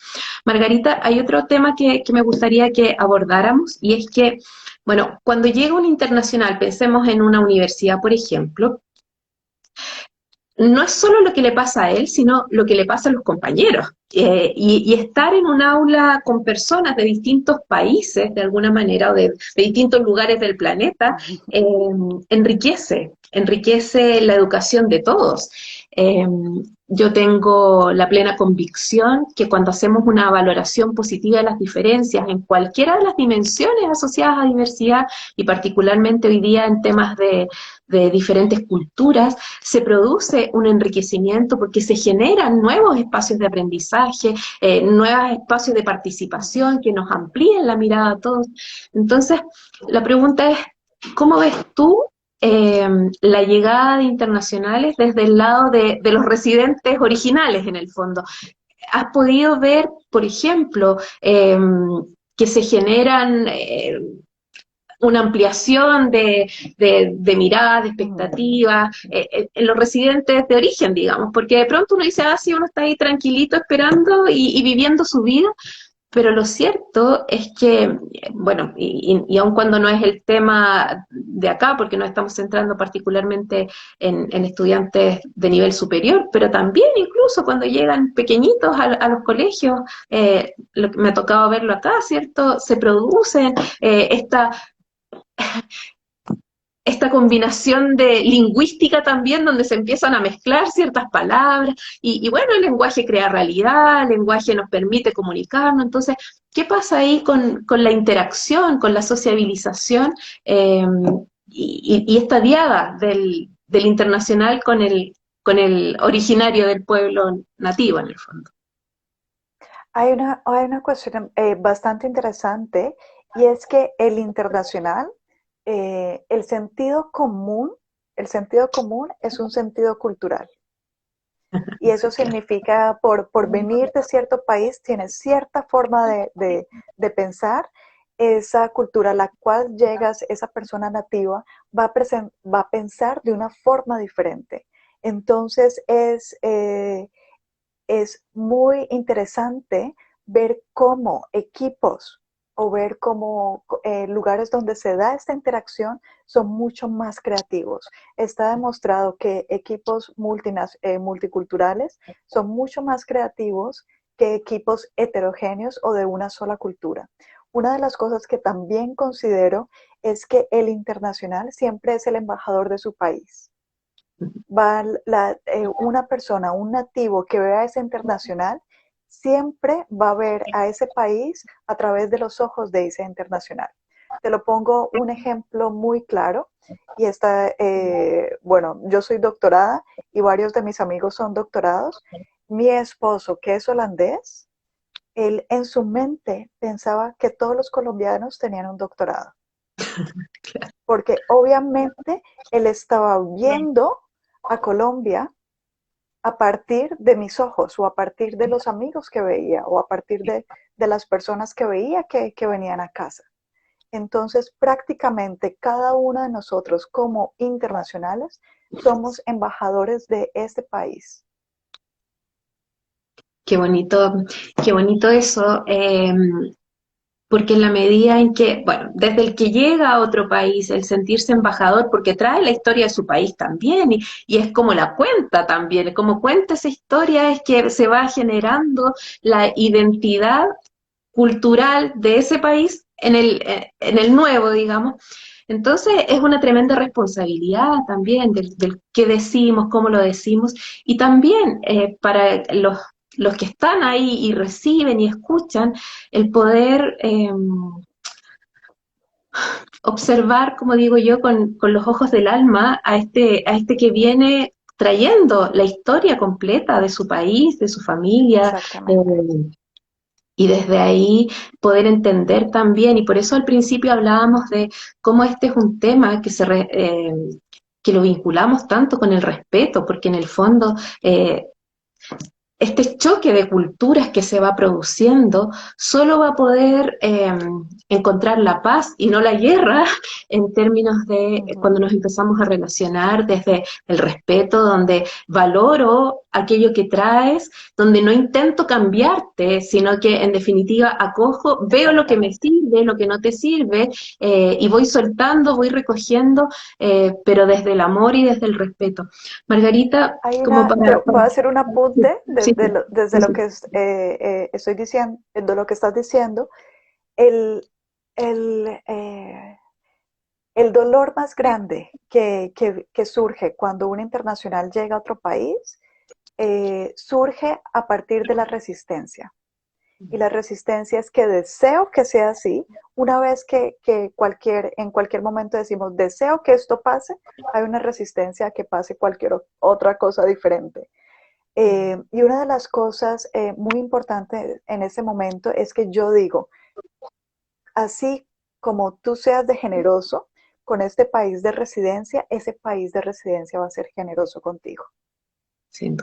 Margarita, hay otro tema que me gustaría que abordáramos y es que, bueno, cuando llega un internacional, pensemos en una universidad, por ejemplo, no es solo lo que le pasa a él, sino lo que le pasa a los compañeros. Y estar en un aula con personas de distintos países, de alguna manera, o de distintos lugares del planeta, enriquece la educación de todos. Yo tengo la plena convicción que cuando hacemos una valoración positiva de las diferencias en cualquiera de las dimensiones asociadas a diversidad, y particularmente hoy día en temas de diferentes culturas, se produce un enriquecimiento porque se generan nuevos espacios de aprendizaje, nuevos espacios de participación que nos amplíen la mirada a todos. Entonces, la pregunta es, ¿cómo ves tú la llegada de internacionales desde el lado de los residentes originales en el fondo? ¿Has podido ver, por ejemplo, que se generan una ampliación de miradas, de expectativas, en los residentes de origen, digamos? Porque de pronto uno dice, sí, uno está ahí tranquilito esperando y viviendo su vida, Pero lo cierto es que, bueno, y aun cuando no es el tema de acá, porque no estamos centrando particularmente en estudiantes de nivel superior, pero también incluso cuando llegan pequeñitos a los colegios, me ha tocado verlo acá, ¿cierto? Se producen esta combinación de lingüística también, donde se empiezan a mezclar ciertas palabras, y bueno, el lenguaje crea realidad, el lenguaje nos permite comunicarnos, entonces, ¿qué pasa ahí con la interacción, con la sociabilización eh, y esta diada del internacional con el originario del pueblo nativo en el fondo? Hay una cuestión bastante interesante y es que el internacional, el sentido común es un sentido cultural. Y eso Claro. significa, por venir de cierto país, tienes cierta forma de pensar. Esa cultura a la cual llegas, esa persona nativa, va a pensar de una forma diferente. Entonces es muy interesante ver cómo equipos o ver cómo lugares donde se da esta interacción son mucho más creativos. Está demostrado que equipos multiculturales son mucho más creativos que equipos heterogéneos o de una sola cultura. Una de las cosas que también considero es que el internacional siempre es el embajador de su país. Una persona, un nativo que vea ese internacional, siempre va a ver a ese país a través de los ojos de ese internacional. Te lo pongo un ejemplo muy claro y bueno, yo soy doctorada y varios de mis amigos son doctorados. Mi esposo, que es holandés, él en su mente pensaba que todos los colombianos tenían un doctorado, porque obviamente él estaba viendo a Colombia a partir de mis ojos o a partir de los amigos que veía o a partir de las personas que veía que venían a casa. Entonces, prácticamente cada uno de nosotros como internacionales somos embajadores de este país. Qué bonito, qué bonito eso. Porque en la medida en que, bueno, desde el que llega a otro país, el sentirse embajador, porque trae la historia de su país también, y es como la cuenta también, como cuenta esa historia es que se va generando la identidad cultural de ese país en el nuevo, digamos. Entonces es una tremenda responsabilidad también del qué decimos, cómo lo decimos, y también para los que están ahí y reciben y escuchan, el poder observar, como digo yo, con los ojos del alma a este que viene trayendo la historia completa de su país, de su familia, Exactamente. eh, y desde ahí poder entender también, y por eso al principio hablábamos de cómo este es un tema que lo vinculamos tanto con el respeto, porque en el fondo este choque de culturas que se va produciendo solo va a poder encontrar la paz y no la guerra en términos de cuando Ujú. nos empezamos a relacionar desde el respeto, donde valoro aquello que traes, donde no intento cambiarte, sino que en definitiva acojo, veo lo que me Exactamente. sirve, lo que no te sirve, y voy soltando, voy recogiendo, pero desde el amor y desde el respeto. Margarita, como Voy a hacer un apunte sí, desde sí, lo sí. que estoy diciendo, de lo que estás diciendo. El, el, eh, el dolor más grande que surge cuando un internacional llega a otro país surge a partir de la resistencia. Y la resistencia es que deseo que sea así. Una vez en cualquier momento decimos deseo que esto pase, hay una resistencia a que pase cualquier otra cosa diferente. Y una de las cosas muy importantes en ese momento es que yo digo, así como tú seas de generoso con este país de residencia, ese país de residencia va a ser generoso contigo. Sí.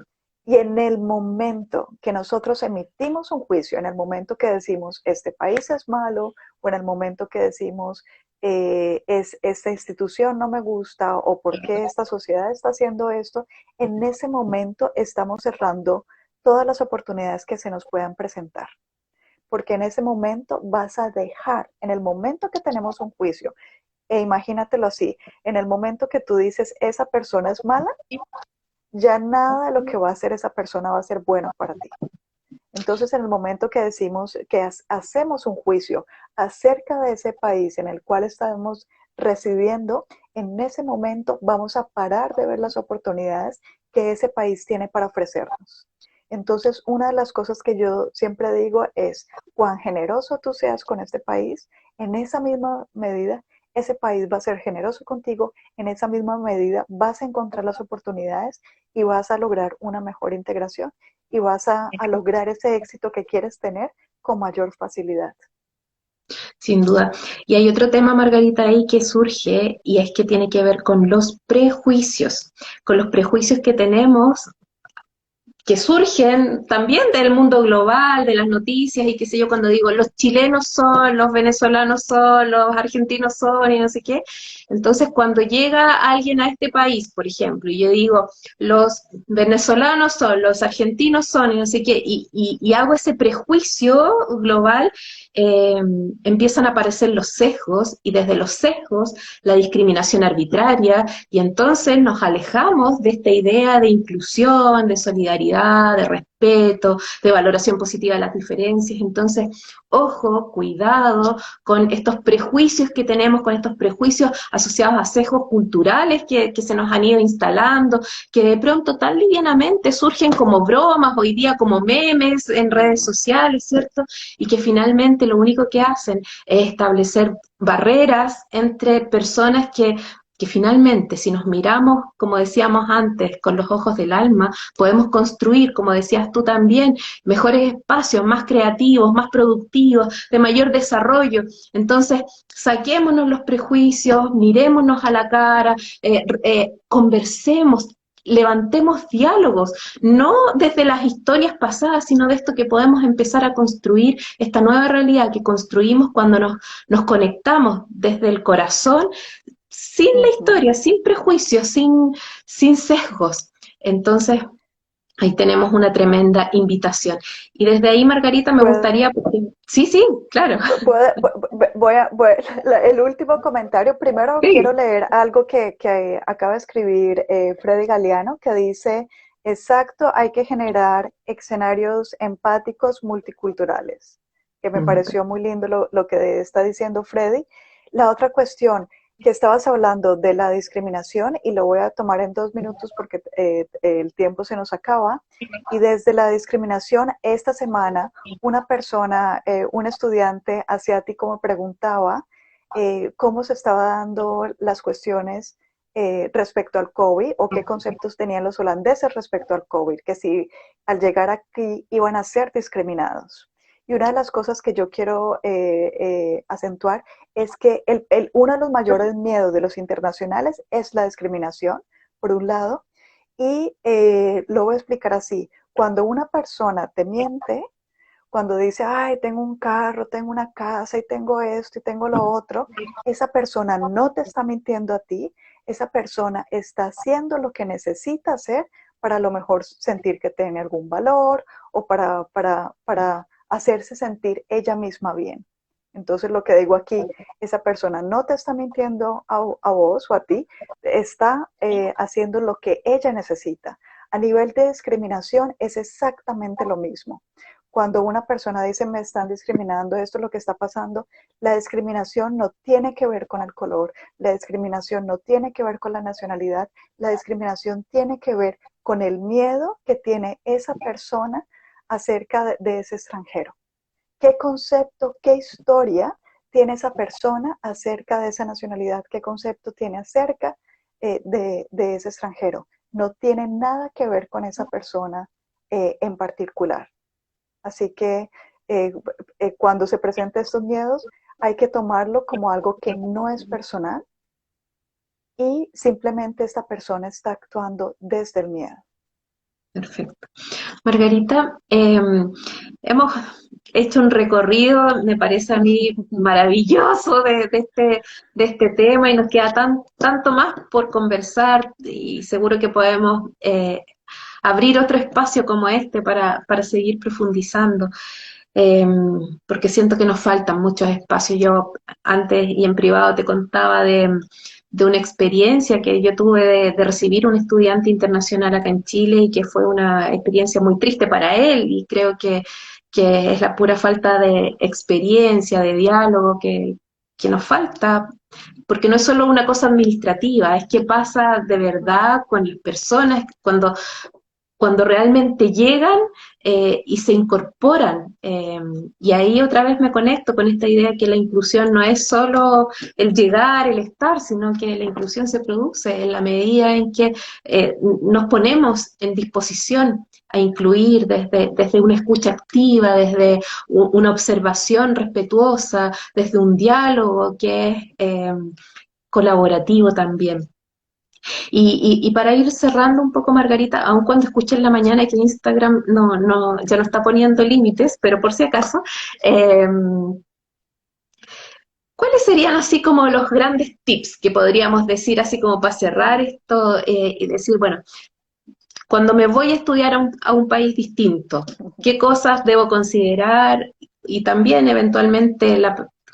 Y en el momento que nosotros emitimos un juicio, en el momento que decimos este país es malo, o en el momento que decimos esta institución no me gusta, o por qué esta sociedad está haciendo esto, en ese momento estamos cerrando todas las oportunidades que se nos puedan presentar. porque en ese momento vas a dejar, en el momento que tenemos un juicio, e imagínatelo así, en el momento que tú dices, esa persona es mala, ya nada de lo que va a hacer esa persona va a ser bueno para ti. Entonces, en el momento que decimos que hacemos un juicio acerca de ese país en el cual estamos residiendo, en ese momento vamos a parar de ver las oportunidades que ese país tiene para ofrecernos. Entonces, una de las cosas que yo siempre digo es, cuán generoso tú seas con este país, en esa misma medida, ese país va a ser generoso contigo, en esa misma medida vas a encontrar las oportunidades y vas a lograr una mejor integración y vas a lograr ese éxito que quieres tener con mayor facilidad. Sin duda. Y hay otro tema, Margarita, ahí que surge y es que tiene que ver con los prejuicios que tenemos que surgen también del mundo global, de las noticias y qué sé yo, cuando digo los chilenos son, los venezolanos son, los argentinos son y no sé qué. Entonces, cuando llega alguien a este país, por ejemplo, y yo digo los venezolanos son, los argentinos son y no sé qué, y hago ese prejuicio global, empiezan a aparecer los sesgos y desde los sesgos la discriminación arbitraria y entonces nos alejamos de esta idea de inclusión, de solidaridad, de respeto, de valoración positiva de las diferencias. Entonces, ojo, cuidado con estos prejuicios que tenemos, con estos prejuicios asociados a sesgos culturales que se nos han ido instalando, que de pronto tan livianamente surgen como bromas, hoy día como memes en redes sociales, ¿cierto? Y que finalmente lo único que hacen es establecer barreras entre personas que finalmente, si nos miramos, como decíamos antes, con los ojos del alma, podemos construir, como decías tú también, mejores espacios, más creativos, más productivos, de mayor desarrollo. Entonces, saquémonos los prejuicios, mirémonos a la cara, conversemos, levantemos diálogos, no desde las historias pasadas, sino de esto que podemos empezar a construir, esta nueva realidad que construimos cuando nos conectamos desde el corazón, sin la historia, sin prejuicios, sin sesgos. Entonces, ahí tenemos una tremenda invitación. Y desde ahí, Margarita, me gustaría... Sí, sí, claro. El último comentario. Primero Sí. quiero leer algo que acaba de escribir Freddy Galeano, que dice, exacto, hay que generar escenarios empáticos multiculturales, que me pareció muy lindo lo que está diciendo Freddy. La otra cuestión, que estabas hablando de la discriminación, y lo voy a tomar en 2 minutos porque el tiempo se nos acaba, y desde la discriminación, esta semana, una persona, un estudiante asiático me preguntaba cómo se estaban dando las cuestiones respecto al COVID o qué conceptos tenían los holandeses respecto al COVID, que si al llegar aquí iban a ser discriminados. Y una de las cosas que yo quiero acentuar es que uno de los mayores miedos de los internacionales es la discriminación, por un lado, y lo voy a explicar así. Cuando una persona te miente, cuando dice, ay, tengo un carro, tengo una casa y tengo esto y tengo lo otro, esa persona no te está mintiendo a ti, esa persona está haciendo lo que necesita hacer para a lo mejor sentir que tiene algún valor o para hacerse sentir ella misma bien. Entonces lo que digo aquí, esa persona no te está mintiendo a vos o a ti, está haciendo lo que ella necesita. A nivel de discriminación es exactamente lo mismo. Cuando una persona dice me están discriminando, esto es lo que está pasando, la discriminación no tiene que ver con el color, la discriminación no tiene que ver con la nacionalidad, la discriminación tiene que ver con el miedo que tiene esa persona acerca de ese extranjero. ¿Qué concepto, qué historia tiene esa persona acerca de esa nacionalidad? ¿Qué concepto tiene acerca de ese extranjero? No tiene nada que ver con esa persona en particular. Así que cuando se presentan estos miedos, hay que tomarlo como algo que no es personal y simplemente esta persona está actuando desde el miedo. Perfecto. Margarita, hemos hecho un recorrido, me parece a mí maravilloso de este tema y nos queda tanto más por conversar y seguro que podemos abrir otro espacio como este para seguir profundizando. porque siento que nos faltan muchos espacios. Yo antes y en privado te contaba de una experiencia que yo tuve de recibir un estudiante internacional acá en Chile y que fue una experiencia muy triste para él y creo que es la pura falta de experiencia, de diálogo que nos falta, porque no es solo una cosa administrativa, es que pasa de verdad con las personas cuando realmente llegan y se incorporan. Y ahí otra vez me conecto con esta idea que la inclusión no es solo el llegar, el estar, sino que la inclusión se produce en la medida en que nos ponemos en disposición a incluir desde una escucha activa, desde una observación respetuosa, desde un diálogo que es colaborativo también. Y para ir cerrando un poco, Margarita, aun cuando escuché en la mañana que Instagram ya no está poniendo límites, pero por si acaso, eh, ¿cuáles serían así como los grandes tips que podríamos decir así como para cerrar esto y decir, bueno, cuando me voy a estudiar a un país distinto, ¿qué cosas debo considerar? Y también eventualmente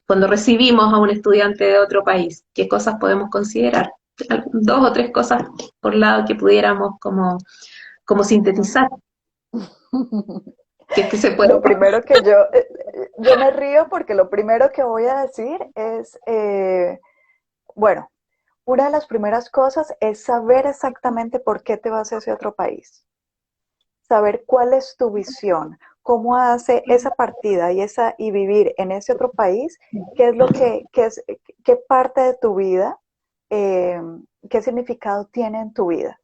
cuando recibimos a un estudiante de otro país, ¿qué cosas podemos considerar? Dos o tres cosas por lado que pudiéramos como sintetizar, que es que se puede. Lo primero que yo me río porque lo primero que voy a decir es, bueno, una de las primeras cosas es saber exactamente por qué te vas a ese otro país. Saber cuál es tu visión, cómo hace esa partida y vivir en ese otro país, qué es lo qué parte de tu vida, eh, qué significado tiene en tu vida.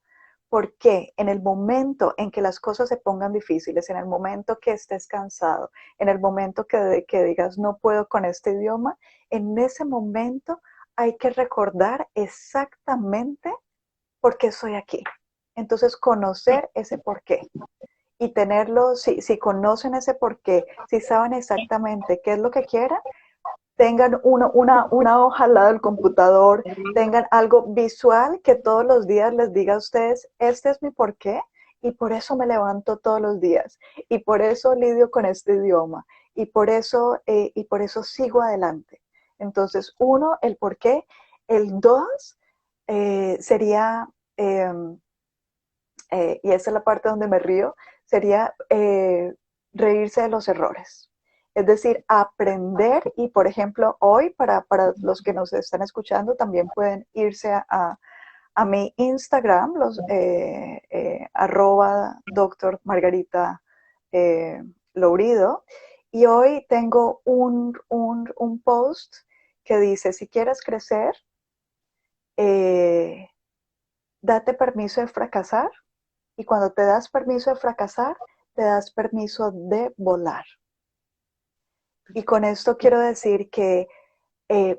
Porque en el momento en que las cosas se pongan difíciles, en el momento que estés cansado, en el momento que digas no puedo con este idioma, en ese momento hay que recordar exactamente por qué estoy aquí. Entonces, conocer ese por qué y tenerlo, si conocen ese por qué, si saben exactamente qué es lo que quieren, tengan una hoja al lado del computador, tengan algo visual que todos los días les diga a ustedes, este es mi porqué y por eso me levanto todos los días y por eso lidio con este idioma y y por eso sigo adelante. Entonces, uno, el porqué. El dos sería, y esa es la parte donde me río, sería reírse de los errores. Es decir, aprender y, por ejemplo, hoy, para los que nos están escuchando, también pueden irse a mi Instagram, arroba doctor Margarita Lourido, y hoy tengo un post que dice, si quieres crecer, eh, date permiso de fracasar, y cuando te das permiso de fracasar, te das permiso de volar. Y con esto quiero decir que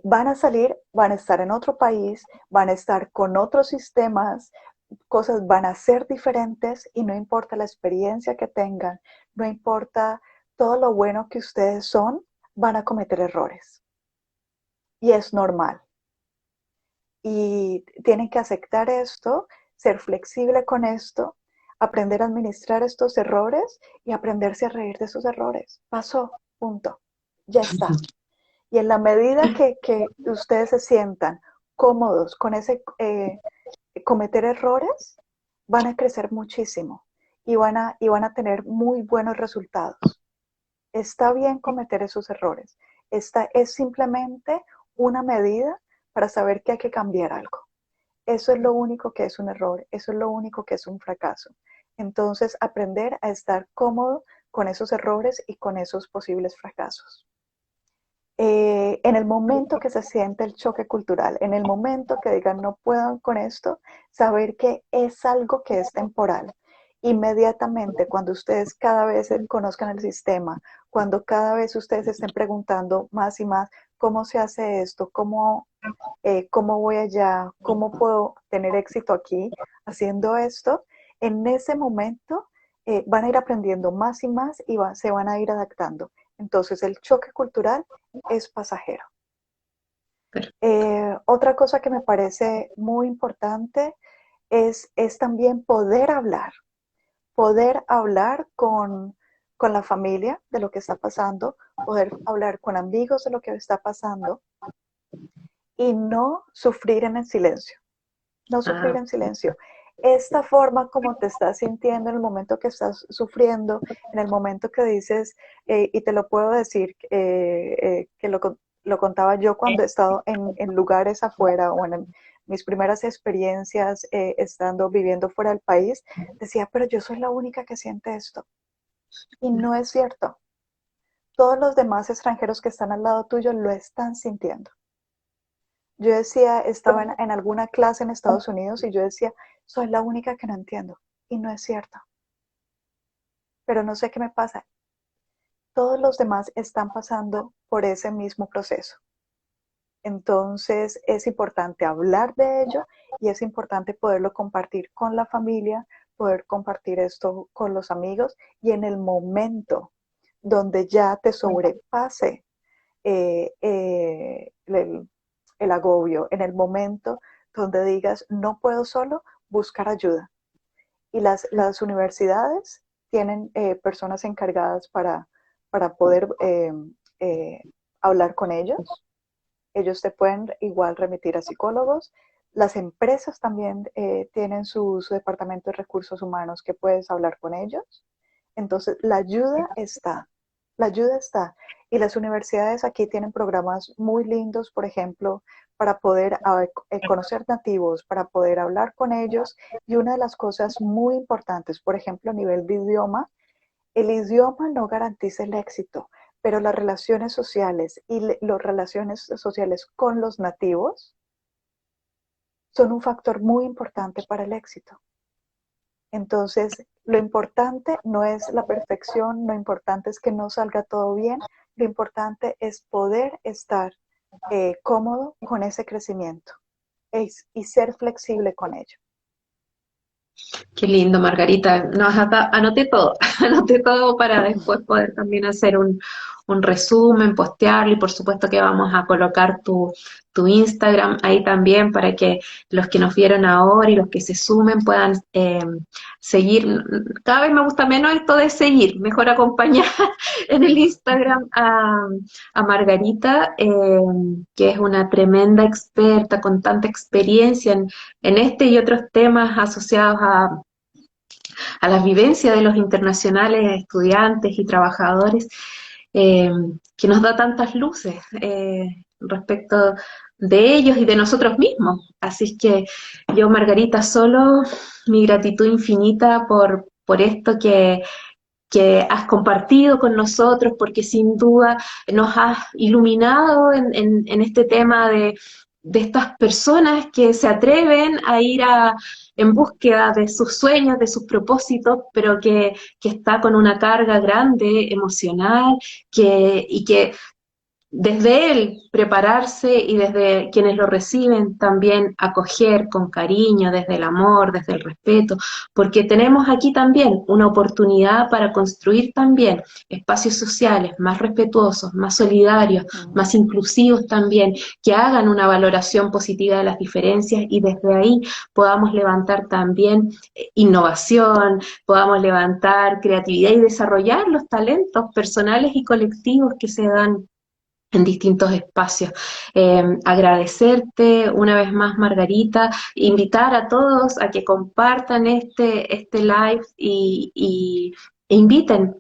van a salir, van a estar en otro país, van a estar con otros sistemas, cosas van a ser diferentes y no importa la experiencia que tengan, no importa todo lo bueno que ustedes son, van a cometer errores. Y es normal. Y tienen que aceptar esto, ser flexible con esto, aprender a administrar estos errores y aprenderse a reír de esos errores. Pasó, punto. Ya está. Y en la medida que ustedes se sientan cómodos con ese cometer errores, van a crecer muchísimo y van a tener muy buenos resultados. Está bien cometer esos errores. Esta es simplemente una medida para saber que hay que cambiar algo. Eso es lo único que es un error, eso es lo único que es un fracaso. Entonces, aprender a estar cómodo con esos errores y con esos posibles fracasos. En el momento que se siente el choque cultural, en el momento que digan no puedo con esto, saber que es algo que es temporal. Inmediatamente, cuando ustedes cada vez conozcan el sistema, cuando cada vez ustedes estén preguntando más y más cómo se hace esto, cómo voy allá, cómo puedo tener éxito aquí haciendo esto, en ese momento van a ir aprendiendo más y más y se van a ir adaptando. Entonces el choque cultural es pasajero. Otra cosa que me parece muy importante es también poder hablar con la familia de lo que está pasando, poder hablar con amigos de lo que está pasando y no sufrir en el silencio, no sufrir en silencio. Esta forma como te estás sintiendo en el momento que estás sufriendo, en el momento que dices, y te lo puedo decir, que lo contaba yo cuando he estado en lugares afuera o en mis primeras experiencias estando viviendo fuera del país, decía, pero yo soy la única que siente esto. Y no es cierto. Todos los demás extranjeros que están al lado tuyo lo están sintiendo. Yo decía, estaba en alguna clase en Estados Unidos y yo decía, soy la única que no entiendo. Y no es cierto. Pero no sé qué me pasa. Todos los demás están pasando por ese mismo proceso. Entonces es importante hablar de ello y es importante poderlo compartir con la familia, poder compartir esto con los amigos y en el momento donde ya te sobrepase el agobio, en el momento donde digas no puedo solo, buscar ayuda. Y las universidades tienen personas encargadas para poder hablar con ellos. Ellos te pueden igual remitir a psicólogos. Las empresas también tienen su departamento de recursos humanos que puedes hablar con ellos. Entonces, la ayuda está. La ayuda está. Y las universidades aquí tienen programas muy lindos, por ejemplo, para poder conocer nativos, para poder hablar con ellos. Y una de las cosas muy importantes, por ejemplo, a nivel de idioma, el idioma no garantiza el éxito, pero las relaciones sociales y las relaciones sociales con los nativos son un factor muy importante para el éxito. Entonces, lo importante no es la perfección, lo importante es que no salga todo bien, lo importante es poder estar cómodo con ese crecimiento y ser flexible con ello. Qué lindo, Margarita. No, anoté todo, anoté todo para después poder también hacer un resumen, postearlo y por supuesto que vamos a colocar tu Instagram ahí también para que los que nos vieron ahora y los que se sumen puedan seguir. Cada vez me gusta menos esto de seguir, mejor acompañar en el Instagram a Margarita, que es una tremenda experta con tanta experiencia en este y otros temas asociados a las vivencias de los internacionales, estudiantes y trabajadores, que nos da tantas luces respecto de ellos y de nosotros mismos. Así es que yo, Margarita, solo mi gratitud infinita por esto que has compartido con nosotros, porque sin duda nos has iluminado en este tema de estas personas que se atreven a ir en búsqueda de sus sueños, de sus propósitos, pero que está con una carga grande emocional y que desde él prepararse y desde quienes lo reciben también acoger con cariño, desde el amor, desde el respeto, porque tenemos aquí también una oportunidad para construir también espacios sociales más respetuosos, más solidarios, más inclusivos también, que hagan una valoración positiva de las diferencias y desde ahí podamos levantar también innovación, podamos levantar creatividad y desarrollar los talentos personales y colectivos que se dan en distintos espacios. Agradecerte una vez más, Margarita, invitar a todos a que compartan este live e inviten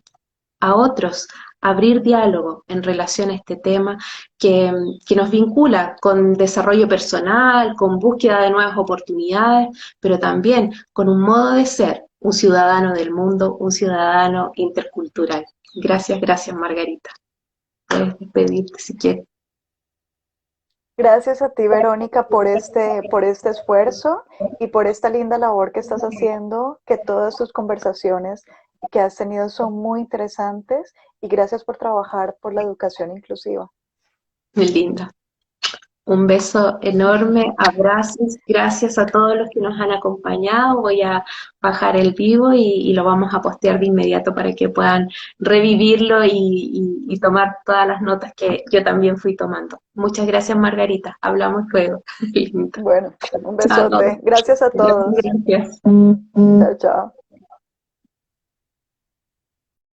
a otros a abrir diálogo en relación a este tema que nos vincula con desarrollo personal, con búsqueda de nuevas oportunidades, pero también con un modo de ser, un ciudadano del mundo, un ciudadano intercultural. Gracias, gracias, Margarita. Puedes despedirte si quieres. Gracias a ti, Verónica, por este esfuerzo y por esta linda labor que estás haciendo, que todas tus conversaciones que has tenido son muy interesantes y gracias por trabajar por la educación inclusiva. Muy linda. Un beso enorme, abrazos, gracias a todos los que nos han acompañado. Voy a bajar el vivo y lo vamos a postear de inmediato para que puedan revivirlo y tomar todas las notas que yo también fui tomando. Muchas gracias, Margarita. Hablamos luego. Bueno, un besote. Gracias a todos. Gracias. Chao, chao.